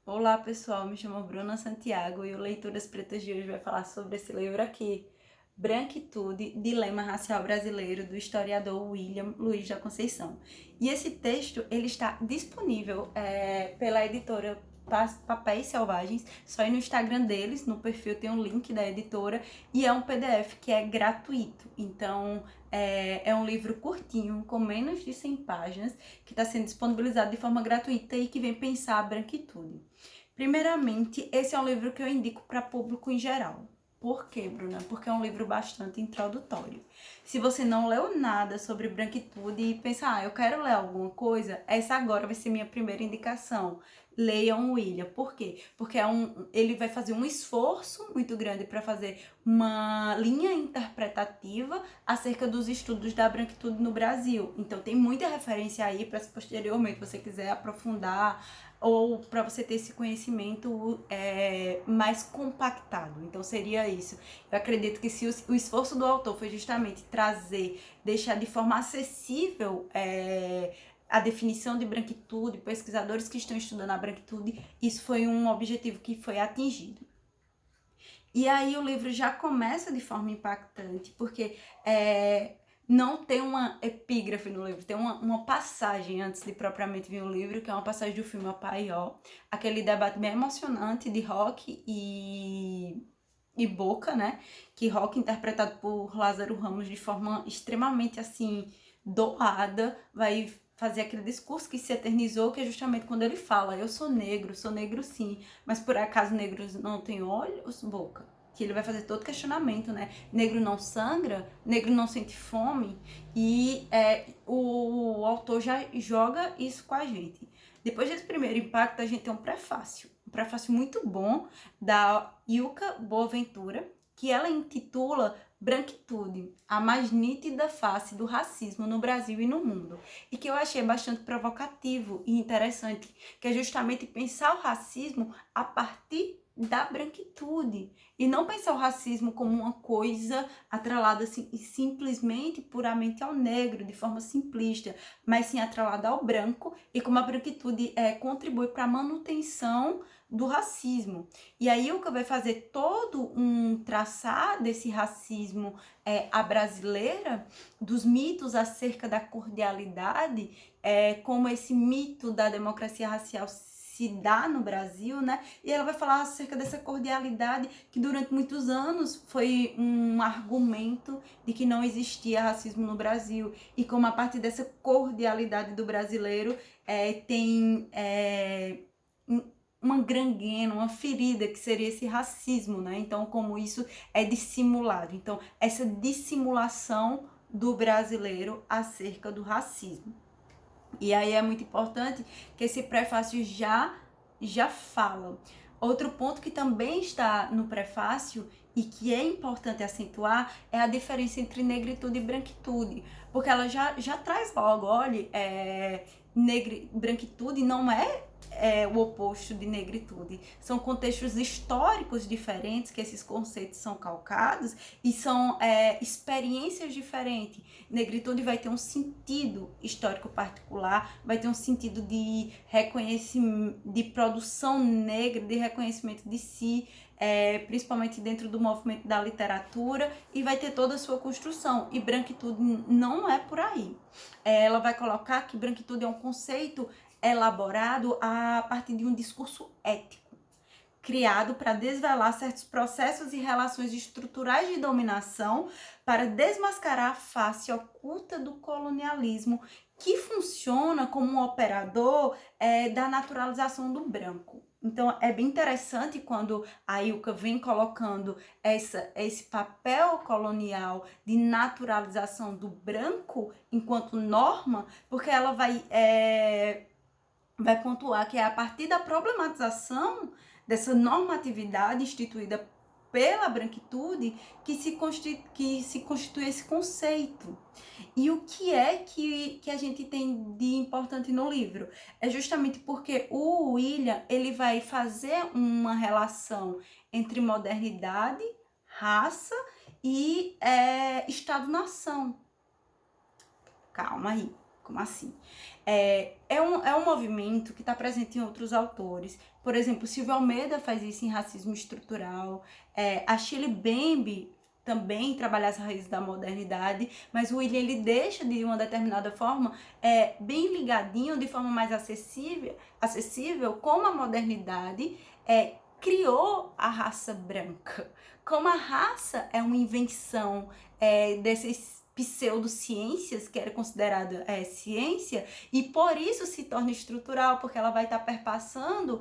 Olá pessoal, me chamo Bruna Santiago e o Leituras Pretas de hoje vai falar sobre esse livro aqui, Branquitude, Dilema Racial Brasileiro, do historiador William Luiz da Conceição. E esse texto ele está disponível pela editora Papéis Selvagens, só ir no Instagram deles, no perfil tem um link da editora, e é um PDF que é gratuito, então é um livro curtinho, com menos de 100 páginas, que está sendo disponibilizado de forma gratuita e que vem pensar a branquitude. Primeiramente, esse é um livro que eu indico para público em geral. Por quê, Bruna? Porque é um livro bastante introdutório. Se você não leu nada sobre branquitude e pensa, eu quero ler alguma coisa, essa agora vai ser minha primeira indicação. Leiam o William. Por quê? Porque ele vai fazer um esforço muito grande para fazer uma linha interpretativa acerca dos estudos da branquitude no Brasil. Então tem muita referência aí para se posteriormente você quiser aprofundar ou para você ter esse conhecimento mais compactado. Então seria isso. Eu acredito que se o esforço do autor foi justamente deixar de forma acessível a definição de branquitude, pesquisadores que estão estudando a branquitude, isso foi um objetivo que foi atingido. E aí o livro já começa de forma impactante, porque não tem uma epígrafe no livro, tem uma passagem antes de propriamente vir o livro, que é uma passagem do filme Apaió, aquele debate bem emocionante de Rock e Boca, né? Que Rock, interpretado por Lázaro Ramos de forma extremamente, assim, doada, vai fazer aquele discurso que se eternizou, que é justamente quando ele fala, eu sou negro sim, mas por acaso negros não têm olhos? Boca. Que ele vai fazer todo questionamento, né? Negro não sangra, negro não sente fome, e o autor já joga isso com a gente. Depois desse primeiro impacto, a gente tem um prefácio muito bom da Ilka Boaventura, que ela intitula Branquitude, a mais nítida face do racismo no Brasil e no mundo, e que eu achei bastante provocativo e interessante, que é justamente pensar o racismo a partir da branquitude, e não pensar o racismo como uma coisa atrelada assim, simplesmente, puramente ao negro, de forma simplista, mas sim atrelada ao branco, e como a branquitude contribui para a manutenção do racismo. E aí o que vai fazer todo um traçar desse racismo à brasileira, dos mitos acerca da cordialidade, como esse mito da democracia racial se dá no Brasil, né? E ela vai falar acerca dessa cordialidade que durante muitos anos foi um argumento de que não existia racismo no Brasil, e como a partir dessa cordialidade do brasileiro tem uma granguena, uma ferida, que seria esse racismo, né? Então, como isso é dissimulado. Então, essa dissimulação do brasileiro acerca do racismo. E aí é muito importante que esse prefácio já fala. Outro ponto que também está no prefácio e que é importante acentuar é a diferença entre negritude e branquitude, porque ela já traz logo, olha, branquitude não é o oposto de negritude. São contextos históricos diferentes que esses conceitos são calcados, e são experiências diferentes. Negritude vai ter um sentido histórico particular, vai ter um sentido de reconhecimento, de produção negra, de reconhecimento de si, principalmente dentro do movimento da literatura, e vai ter toda a sua construção. E branquitude não é por aí. Ela vai colocar que branquitude é um conceito elaborado a partir de um discurso ético, criado para desvelar certos processos e relações estruturais de dominação, para desmascarar a face oculta do colonialismo, que funciona como um operador da naturalização do branco. Então, é bem interessante quando a Ilka vem colocando esse papel colonial de naturalização do branco enquanto norma, porque ela vai pontuar que é a partir da problematização dessa normatividade instituída pela branquitude que se constitui esse conceito. E o que é que a gente tem de importante no livro? É justamente porque o William ele vai fazer uma relação entre modernidade, raça e Estado-nação. Calma aí, como assim? É um movimento que está presente em outros autores. Por exemplo, Silvio Almeida faz isso em Racismo Estrutural. A Shirley Bembe também trabalha as raízes da modernidade, mas o William ele deixa de uma determinada forma bem ligadinho, de forma mais acessível como a modernidade criou a raça branca. Como a raça é uma invenção dessas pseudociências, que era considerada ciência, e por isso se torna estrutural, porque ela vai estar perpassando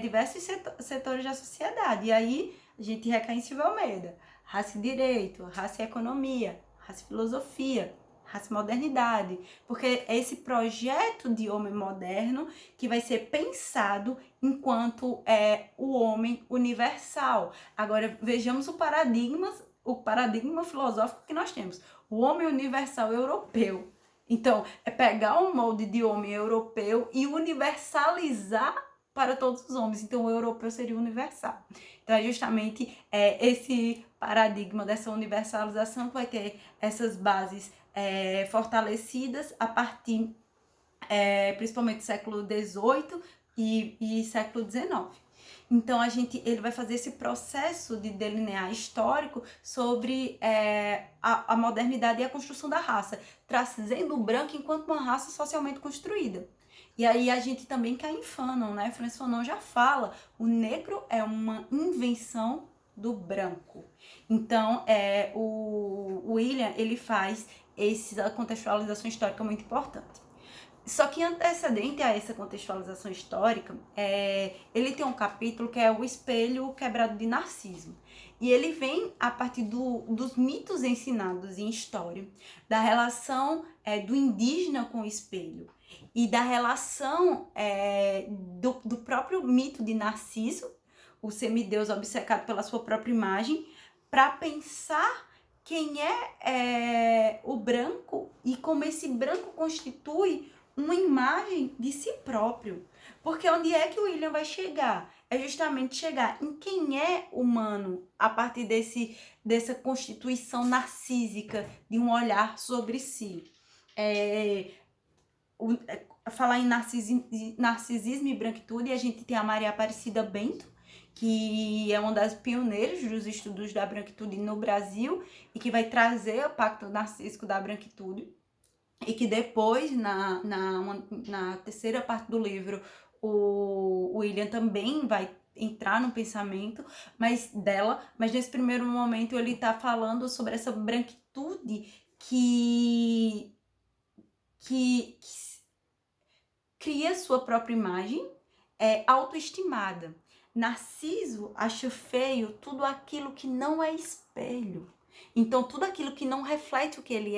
diversos setores da sociedade. E aí a gente recai em Silvio Almeida. Raça e direito, raça e economia, raça e filosofia, raça e modernidade, porque é esse projeto de homem moderno que vai ser pensado enquanto o homem universal. Agora vejamos o paradigma filosófico que nós temos, o homem universal europeu. Então, é pegar um molde de homem europeu e universalizar para todos os homens. Então, o europeu seria universal. Então, é justamente esse paradigma dessa universalização que vai ter essas bases fortalecidas a partir, principalmente do século XVIII e século XIX. Então, ele vai fazer esse processo de delinear histórico sobre a modernidade e a construção da raça, trazendo o branco enquanto uma raça socialmente construída. E aí a gente também cai em Fanon, né? Francis Fanon já fala, o negro é uma invenção do branco. Então, o William, ele faz essa contextualização histórica muito importante. Só que antecedente a essa contextualização histórica, ele tem um capítulo que é o espelho quebrado de Narciso. E ele vem a partir dos mitos ensinados em história, da relação do indígena com o espelho e da relação do próprio mito de Narciso, o semideus obcecado pela sua própria imagem, para pensar quem é o branco e como esse branco constitui uma imagem de si próprio. Porque onde é que o William vai chegar? É justamente chegar em quem é humano a partir dessa constituição narcísica de um olhar sobre si. Falar em narcisismo e branquitude, a gente tem a Maria Aparecida Bento, que é uma das pioneiras dos estudos da branquitude no Brasil e que vai trazer o pacto narcísico da branquitude. E que depois, na terceira parte do livro, o William também vai entrar no pensamento mas nesse primeiro momento ele está falando sobre essa branquitude que cria sua própria imagem autoestimada. Narciso acha feio tudo aquilo que não é espelho. Então, tudo aquilo que não reflete o que ele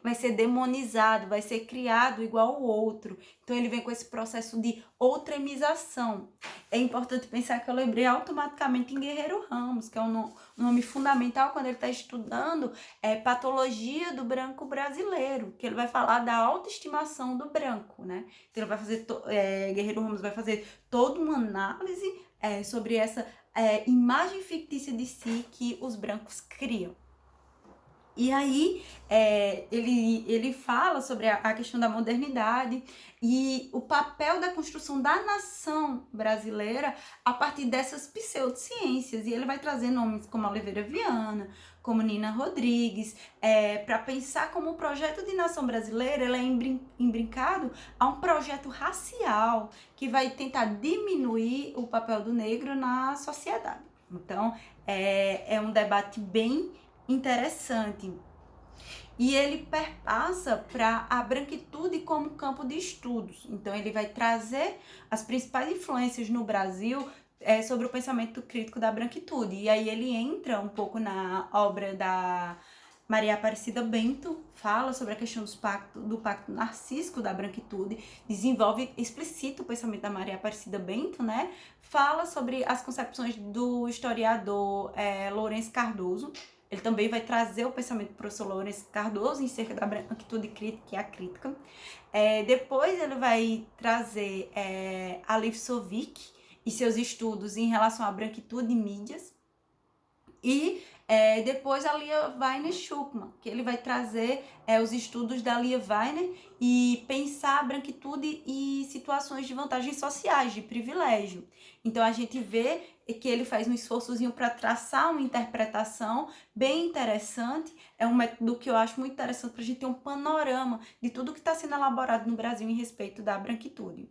vai ser demonizado, vai ser criado igual ao outro. Então, ele vem com esse processo de outremização. É importante pensar que eu lembrei automaticamente em Guerreiro Ramos, que é um nome fundamental quando ele está estudando patologia do branco brasileiro, que ele vai falar da autoestimação do branco, né? Então, ele vai fazer, Guerreiro Ramos vai fazer toda uma análise sobre essa imagem fictícia de si que os brancos criam. E aí ele fala sobre a questão da modernidade e o papel da construção da nação brasileira a partir dessas pseudociências. E ele vai trazer nomes como Oliveira Viana, como Nina Rodrigues, para pensar como o projeto de nação brasileira ele é imbrincado a um projeto racial que vai tentar diminuir o papel do negro na sociedade. Então, é um debate bem interessante. E ele perpassa para a branquitude como campo de estudos. Então, ele vai trazer as principais influências no Brasil sobre o pensamento crítico da branquitude. E aí ele entra um pouco na obra da Maria Aparecida Bento, fala sobre a questão do pacto narcísico da branquitude, desenvolve, explicita o pensamento da Maria Aparecida Bento, né? Fala sobre as concepções do historiador Lourenço Cardoso. Ele também vai trazer o pensamento do professor Lourenço Cardoso em cerca da branquitude crítica e a crítica. Depois ele vai trazer Alif Sovic e seus estudos em relação à branquitude e mídias. E Depois a Lia Weiner Schuckmann, que ele vai trazer os estudos da Lia Weiner e pensar a branquitude e situações de vantagens sociais, de privilégio. Então a gente vê que ele faz um esforçozinho para traçar uma interpretação bem interessante. É um método que eu acho muito interessante para a gente ter um panorama de tudo que está sendo elaborado no Brasil em respeito da branquitude.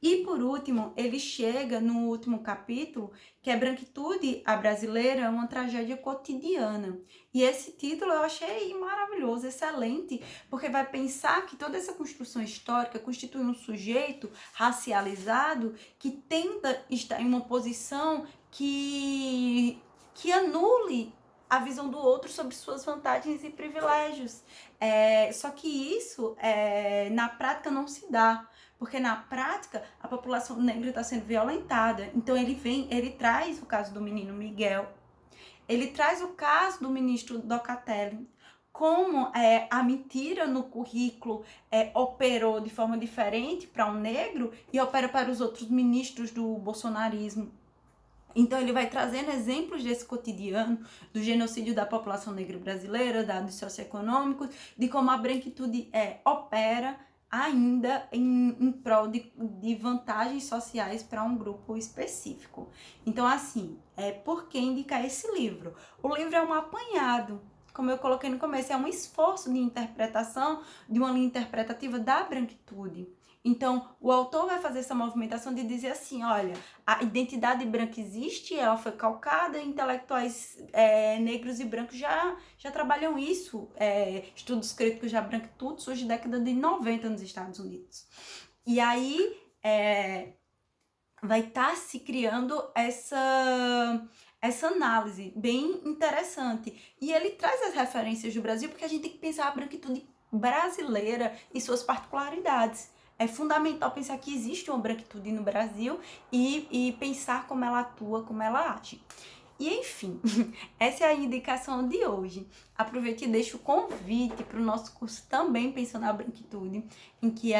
E por último, ele chega no último capítulo, que é Branquitude, a Brasileira, uma tragédia cotidiana. E esse título eu achei maravilhoso, excelente, porque vai pensar que toda essa construção histórica constitui um sujeito racializado que tenta estar em uma posição que anule a visão do outro sobre suas vantagens e privilégios. Só que isso, na prática, não se dá. Porque na prática a população negra está sendo violentada. Então ele traz o caso do menino Miguel, ele traz o caso do ministro Docatelli, como a mentira no currículo operou de forma diferente para um negro e opera para os outros ministros do bolsonarismo. Então ele vai trazendo exemplos desse cotidiano, do genocídio da população negra brasileira, dados socioeconômicos, de como a branquitude opera ainda em prol de vantagens sociais para um grupo específico. Então, assim, por que indicar esse livro? O livro é um apanhado, como eu coloquei no começo, é um esforço de interpretação, de uma linha interpretativa da branquitude. Então, o autor vai fazer essa movimentação de dizer assim, olha, a identidade branca existe, ela foi calcada, intelectuais negros e brancos já trabalham isso, estudos críticos da branquitude surge na década de 90 nos Estados Unidos. E aí vai estar se criando essa análise bem interessante. E ele traz as referências do Brasil, porque a gente tem que pensar a branquitude brasileira e suas particularidades. É fundamental pensar que existe uma branquitude no Brasil e pensar como ela atua, como ela age. E enfim, essa é a indicação de hoje. Aproveite e deixo o convite para o nosso curso também Pensando na Branquitude, em que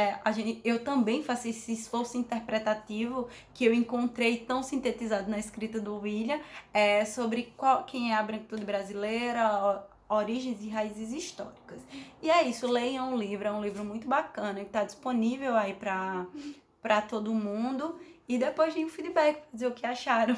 eu também faço esse esforço interpretativo que eu encontrei tão sintetizado na escrita do William, sobre quem é a branquitude brasileira, origens e raízes históricas. E é isso, leiam o livro, é um livro muito bacana, que está disponível aí para todo mundo. E depois deem um feedback, para dizer o que acharam.